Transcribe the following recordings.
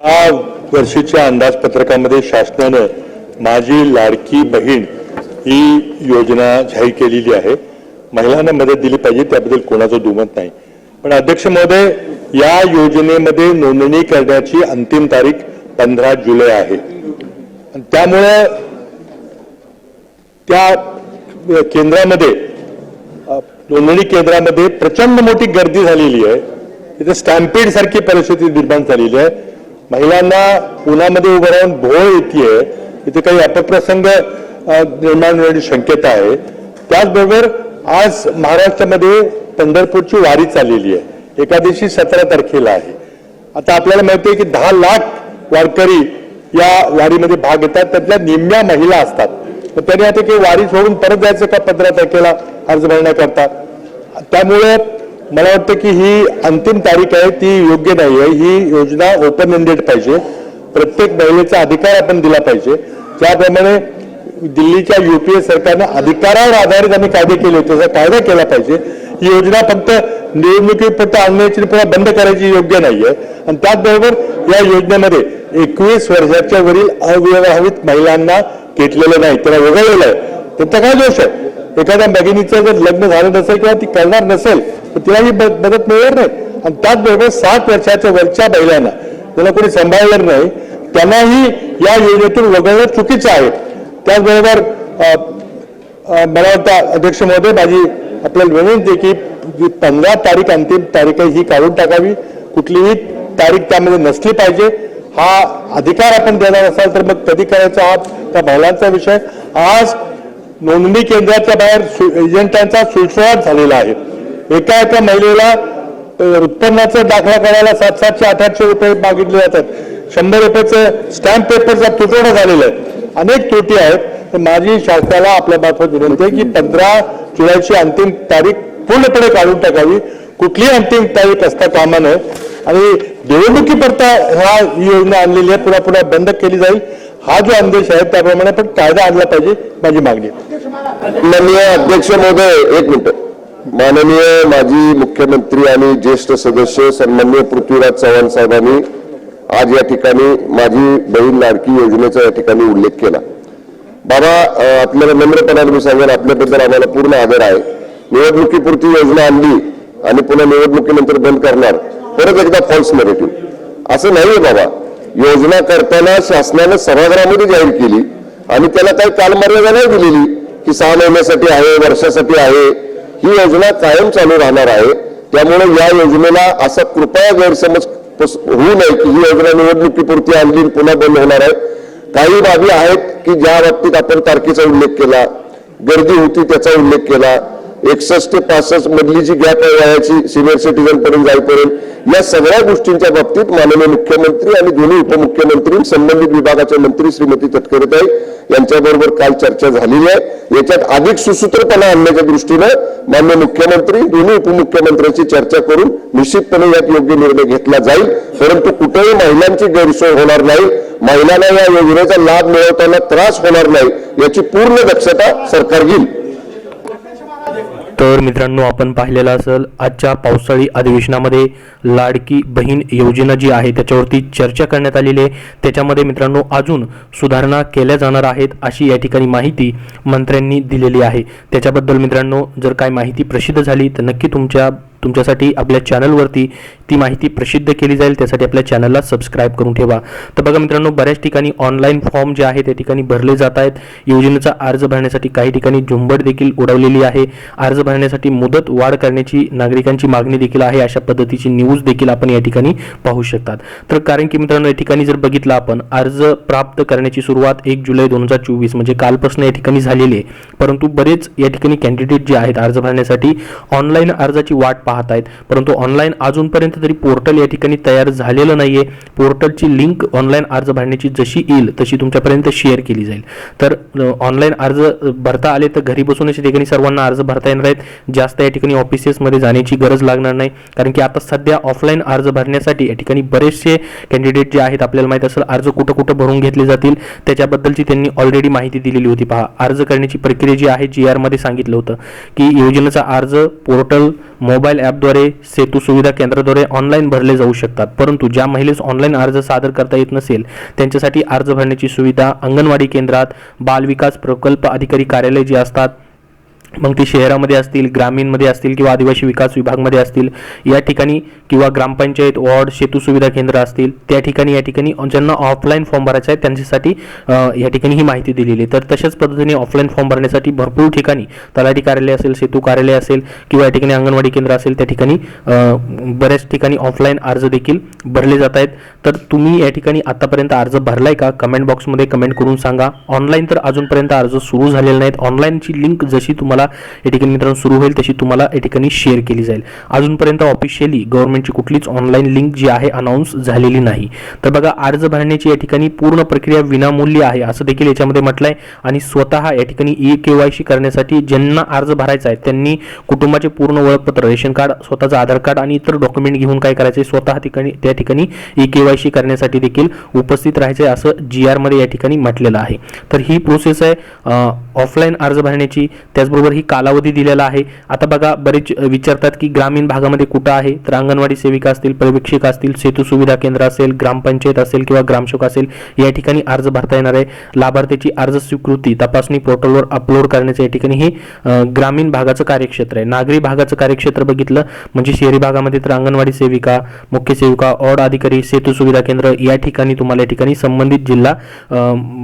या वर्षीच्या अंदाजपत्रकामध्ये शासनानं माझी लाडकी बहीण ही योजना जाहीर केलेली आहे. महिलांना मदत दिली पाहिजे त्याबद्दल कोणाचं दुमत नाही. पण अध्यक्ष महोदय, या योजनेमध्ये नोंदणी करण्याची अंतिम तारीख 15 जुलै आहे. त्यामुळे त्या केंद्रामध्ये नोंदणी केंद्रामध्ये प्रचंड मोठी गर्दी झालेली आहे. तिथे स्टॅम्पीड सारखी परिस्थिती निर्माण झालेली आहे. महिलांना उन्हामध्ये उभं राहून भोळ येते. इथे काही अपप्रसंग निर्माण होण्याची शक्यता आहे. त्याचबरोबर आज महाराष्ट्रामध्ये पंढरपूरची वारी चाललेली आहे. एकादशी 17 तारखेला आहे. आता आपल्याला माहिती आहे की 10 लाख वारकरी या वारीमध्ये भाग घेतात. त्यातल्या निम्म्या महिला असतात. तर त्यांनी आता की वारी सोडून परत जायचं का 15 तारखेला अर्ज भरण्याकरता. त्यामुळे मला वाटतं की ही अंतिम तारीख आहे ती योग्य नाही आहे. ही योजना ओपन एंडेड पाहिजे. प्रत्येक महिलेचा अधिकार आपण दिला पाहिजे. ज्याप्रमाणे दिल्लीच्या UPA सरकारनं अधिकारावर आधारित आम्ही कायदे केले होते तसा कायदा केला पाहिजे. ही योजना फक्त निवडणुकीपुरता आणण्याची पुन्हा बंद करायची योग्य नाहीये. आणि त्याचबरोबर या योजनेमध्ये 21 वर्षाच्या वरील अविवाहित महिलांना घेतलेलं नाही, त्याला वगळलेलं आहे. त्यांचा काय दोष आहे? एखाद्या भगिनीचं जर लग्न झालं नसेल किंवा ती करणार नसेल तर तिलाही मदत मिळणार नाही. आणि त्याचबरोबर 60 वर्षाच्या वरच्या महिलांना त्याला कोणी सांभाळणार नाही त्यांनाही या योजनेतून वगळणं चुकीचं आहे. त्याचबरोबर मला वाटतं अध्यक्ष महोदय, माझी आपल्याला विनंती आहे की 15 तारीख अंतिम तारीख ही काढून टाकावी. कुठलीही तारीख त्यामध्ये नसली पाहिजे. हा अधिकार आपण देणार असाल तर मग कधी करायचा हा त्या महिलांचा विषय. आज नोंदणी केंद्राच्या बाहेर एजंटांचा सुळसुळाट झालेला आहे. एका महिलेला उत्पन्नाचा दाखला करायला 700 800 रुपये मागितले जातात. 100 रुपयाचं स्टॅम्प पेपरचा तुटवडा झालेला आहे. अनेक त्रुटी आहेत. तर माझी शासनाला आपल्या मार्फत विनंती आहे की 15 जुलैची अंतिम तारीख पूर्णपणे काढून टाकावी. कुठलीही अंतिम तारीख असता कामा नये. आणि निवडणुकीपुरता ही योजना आणलेली आहे, पुन्हा बंद केली जाईल. हा जो आदेश आहे त्याप्रमाणे पण कायदा आणला पाहिजे, माझी मागणी. माननीय अध्यक्ष महोदय, एक मिनिट. माननीय माजी मुख्यमंत्री आणि ज्येष्ठ सदस्य सन्माननीय पृथ्वीराज चव्हाण साहेबांनी आज या ठिकाणी माझी बहीण लाडकी योजनेचा या ठिकाणी उल्लेख केला. बाबा, आपल्याला नम्रपणाने मी सांगेन, आपल्याबद्दल आम्हाला पूर्ण आदर आहे. निवडणुकीपुरती योजना आणली आणि पुन्हा निवडणुकीनंतर बंद करणार, परत एकदा फॉल्स नेगेटिव्ह असं नाहीये बाबा. योजना करताना शासनानं सभागृहामध्ये जाहीर केली आणि त्याला काही कालमर्यादा नाही दिलेली की 6 महिन्यासाठी आहे, वर्षासाठी आहे. ही योजना कायम चालू राहणार आहे. त्यामुळे या योजनेला असा कृपया गैरसमज होऊ नये की ही योजना निवडणुकीपुरती आणली पुन्हा बंद होणार आहे. काही बाबी आहेत की ज्या बाबतीत आपण तारखेचा उल्लेख केला, गर्दी होती त्याचा उल्लेख केला, 61 ते 65 मधली जी गॅप आहे वयाची सिनियर सिटीजन पर्यंत जाईपर्यंत, या सगळ्या गोष्टींच्या बाबतीत माननीय मुख्यमंत्री आणि दोन्ही उपमुख्यमंत्री, संबंधित विभागाचे मंत्री श्रीमती तटकरेताई यांच्याबरोबर काल चर्चा झालेली आहे. याच्यात अधिक सुसूत्रपणा आणण्याच्या दृष्टीनं माननीय मुख्यमंत्री, दोन्ही उपमुख्यमंत्र्यांची चर्चा करून निश्चितपणे यात योग्य निर्णय घेतला जाईल. परंतु कुठेही महिलांची गैरसोय होणार नाही, महिलांना या योजनेचा लाभ मिळवताना त्रास होणार नाही याची पूर्ण दक्षता सरकार घेईल. तर मित्रांनो, आपण पाहिलेलं असेल आजच्या पावसाळी अधिवेशनामध्ये लाडकी बहीण योजना जी आहे त्याच्यावरती चर्चा करण्यात आलेली आहे. त्याच्यामध्ये मित्रांनो अजून सुधारणा केल्या जाणार आहेत अशी या ठिकाणी माहिती मंत्र्यांनी दिलेली आहे. त्याच्याबद्दल मित्रांनो जर काय माहिती प्रसिद्ध झाली तर नक्की तुमच्यासाठी आपल्या चॅनलवरती ती माहिती प्रसिद्ध केली जाईल. त्यासाठी आपल्या चॅनलला सबस्क्राईब करून ठेवा. तर बघा मित्रांनो, बऱ्याच ठिकाणी ऑनलाईन फॉर्म जे आहे त्या ठिकाणी भरले जात आहेत. योजनेचा अर्ज भरण्यासाठी काही ठिकाणी झुंबड देखील उडवलेली आहे. अर्ज भरण्यासाठी मुदत वाढ करण्याची नागरिकांची मागणी देखील आहे. अशा पद्धतीची न्यूज देखील आपण या ठिकाणी पाहू शकतात. तर कारण की मित्रांनो या ठिकाणी जर बघितलं आपण, अर्ज प्राप्त करण्याची सुरुवात 1 जुलै 2024 म्हणजे कालपासून या ठिकाणी झालेली आहे. परंतु बरेच या ठिकाणी कॅन्डिडेट जे आहेत अर्ज भरण्यासाठी ऑनलाईन अर्जाची वाट पाहत आहेत. परंतु ऑनलाईन अजूनपर्यंत तरी पोर्टल या ठिकाणी तयार झालेलं नाहीये. पोर्टलची लिंक ऑनलाईन अर्ज भरण्याची जशी येईल तशी तुमच्यापर्यंत शेअर केली जाईल. तर ऑनलाईन अर्ज भरता आले तर घरी बसूनच या ठिकाणी सर्वांना अर्ज भरता येणार आहेत. जास्त या ठिकाणी ऑफिसेसमध्ये जाण्याची गरज लागणार नाही. कारण की आता सध्या ऑफलाईन अर्ज भरण्यासाठी या ठिकाणी बरेचसे कॅन्डिडेट जे आहेत आपल्याला माहित असेल अर्ज कुठं भरून घेतले जातील त्याच्याबद्दलची त्यांनी ऑलरेडी माहिती दिलेली होती. पहा, अर्ज करण्याची प्रक्रिया जी आहे GR मध्ये सांगितलं होतं की योजनेचा अर्ज पोर्टल, मोबाईल ॲपद्वारे सेतू सुविधा केंद्राद्वारे ऑनलाईन भरले जाऊ शकतात. परंतु ज्या महिलेस ऑनलाईन अर्ज सादर करता येत नसेल त्यांच्यासाठी अर्ज भरण्याची सुविधा अंगणवाडी केंद्रात, बाल विकास प्रकल्प अधिकारी कार्यालय जे असतात, मग ते शहरामध्ये असतील, ग्रामीणमध्ये असतील किंवा आदिवासी विकास विभागमध्ये असतील, या ठिकाणी किंवा ग्रामपंचायत वॉर्ड सेतू सुविधा केंद्र असतील त्या ठिकाणी या ठिकाणी ज्यांना ऑफलाईन फॉर्म भरायचा आहे त्यांच्यासाठी या ठिकाणी ही माहिती दिलेली आहे. तर तशाच पद्धतीने ऑफलाईन फॉर्म भरण्यासाठी भरपूर ठिकाणी तलाठी कार्यालय असेल, सेतू कार्यालय असेल किंवा या ठिकाणी अंगणवाडी केंद्र असेल त्या ठिकाणी बऱ्याच ठिकाणी ऑफलाईन अर्ज देखील भरले जात आहेत. तर तुम्ही या ठिकाणी आतापर्यंत अर्ज भरलाय का? कमेंट बॉक्समध्ये कमेंट करून सांगा. ऑनलाईन तर अजूनपर्यंत अर्ज सुरू झालेले नाहीत. ऑनलाईनची लिंक जशी तुम्हाला या ठिकाणी मित्रांनो सुरू होईल तशी तुम्हाला या ठिकाणी शेअर केली जाईल. अजूनपर्यंत ऑफिशियली गव्हर्नमेंटची कुठलीच ऑनलाईन लिंक जी आहे अनाऊन्स झालेली नाही. तर बघा, अर्ज भरण्याची या ठिकाणी पूर्ण प्रक्रिया विनामूल्य आहे असं देखील याच्यामध्ये म्हटलंय. आणि स्वतः या ठिकाणी KYC करण्यासाठी ज्यांना अर्ज भरायचा आहे त्यांनी कुटुंबाचे पूर्ण ओळखपत्र, रेशन कार्ड, स्वतःचं आधार कार्ड आणि इतर डॉक्युमेंट घेऊन काय करायचे, स्वतः त्या ठिकाणी KYC करण्यासाठी देखील उपस्थित राहायचे असं GR मध्ये या ठिकाणी म्हटलेलं आहे. तर ही प्रोसेस आहे ऑफलाईन अर्ज भरण्याची. त्याचबरोबर ही कालावधी दिलेला आहे. आता बघा, बरेच विचारतात की ग्रामीण भागामध्ये कुठं आहे, तर अंगणवाडी सेविका असतील, पर्यवेक्षक असतील, सेतू सुविधा केंद्र असेल, ग्रामपंचायत असेल किंवा ग्रामसेवक असेल या ठिकाणी अर्ज भरता येणार आहे. लाभार्थ्याची अर्ज स्वीकृती तपासणी पोर्टलवर अपलोड करण्याचं या ठिकाणी हे ग्रामीण भागाचं कार्यक्षेत्र आहे. नागरी भागाचं कार्यक्षेत्र बघितलं म्हणजे शहरी भागामध्ये तर अंगणवाडी सेविका, मुख्य सेविका, वॉर्ड अधिकारी, सेतू सुविधा केंद्र या ठिकाणी तुम्हाला या ठिकाणी संबंधित जिल्हा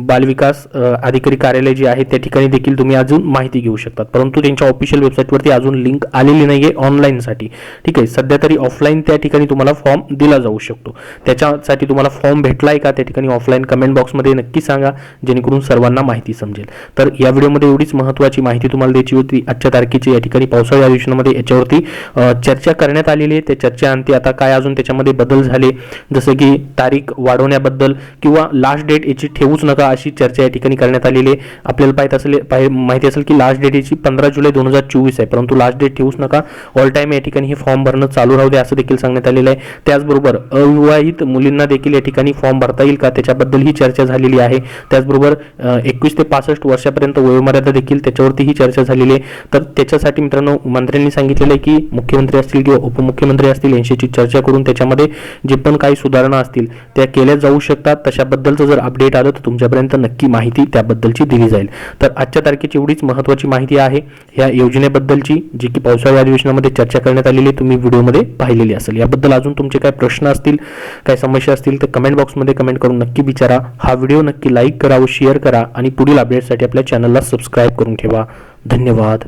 बालविकास अधिकारी कार्यालय जे आहे त्या ठिकाणी देखील तुम्ही अजून माहिती घेऊ शकतात. परंतु त्यांच्या ऑफिशियल वेबसाईटवरती अजून लिंक आलेली नाहीये ऑनलाईनसाठी. ठीक आहे, सध्या तरी ऑफलाईन त्या ठिकाणी तुम्हाला फॉर्म दिला जाऊ शकतो. त्याच्यासाठी तुम्हाला फॉर्म भेटलाय का त्या ठिकाणी ऑफलाईन कमेंट बॉक्समध्ये नक्की सांगा, जेणेकरून सर्वांना माहिती समजेल. तर या व्हिडिओमध्ये एवढीच महत्त्वाची माहिती तुम्हाला द्यायची होती. आजच्या तारखेची या ठिकाणी पावसाळी अधिवेशनामध्ये याच्यावरती चर्चा करण्यात आलेली आहे. त्या चर्चेअंती आता काय अजून त्याच्यामध्ये बदल झाले, जसं की तारीख वाढवण्याबद्दल किंवा लास्ट डेट याची ठेवूच नका अशी चर्चा या ठिकाणी करण्यात आलेली आहे. आपल्याला माहिती असेल की लास्ट डेट याची 15 जुलै 2024 आहे, परंतु लास्ट डेट ठेवूच नका. ऑल टाइम या ठिकाणी हे फॉर्म भरणं चालू राहू दे असं देखील सांगण्यात आलेलं आहे. त्याचबरोबर अविवाहित मुलींना देखील या ठिकाणी फॉर्म भरता येईल का त्याच्याबद्दल ही चर्चा झालेली आहे. त्याचबरोबर 21 ते 65 वर्षापर्यंत वयोमर्यादा देखील त्याच्यावरती ही चर्चा झालेली आहे. तर त्याच्यासाठी मित्रांनो मंत्र्यांनी सांगितलेलं आहे की मुख्यमंत्री असतील किंवा उपमुख्यमंत्री असतील यांच्याशी चर्चा करून त्याच्यामध्ये जे पण काही सुधारणा असतील त्या केल्या जाऊ शकतात. तशाबद्दलचं जर अपडेट आलं तर तुमच्यापर्यंत नक्की माहिती त्याबद्दलची दिली जाईल. तर आजच्या तारखेची एवढीच महत्त्वाची माहिती आहे ह्या योजनेबद्दलची, जी की पावसाळी अधिवेशनामध्ये चर्चा करण्यात आलेली तुम्ही व्हिडिओमध्ये पाहिलेली असेल. याबद्दल अजून तुमचे काय प्रश्न असतील, काय समस्या असतील तर कमेंट बॉक्समध्ये कमेंट करून नक्की विचारा. हा व्हिडिओ नक्की लाईक करा व शेअर करा आणि पुढील अपडेटसाठी आपल्या चॅनलला सबस्क्राईब करून ठेवा. धन्यवाद.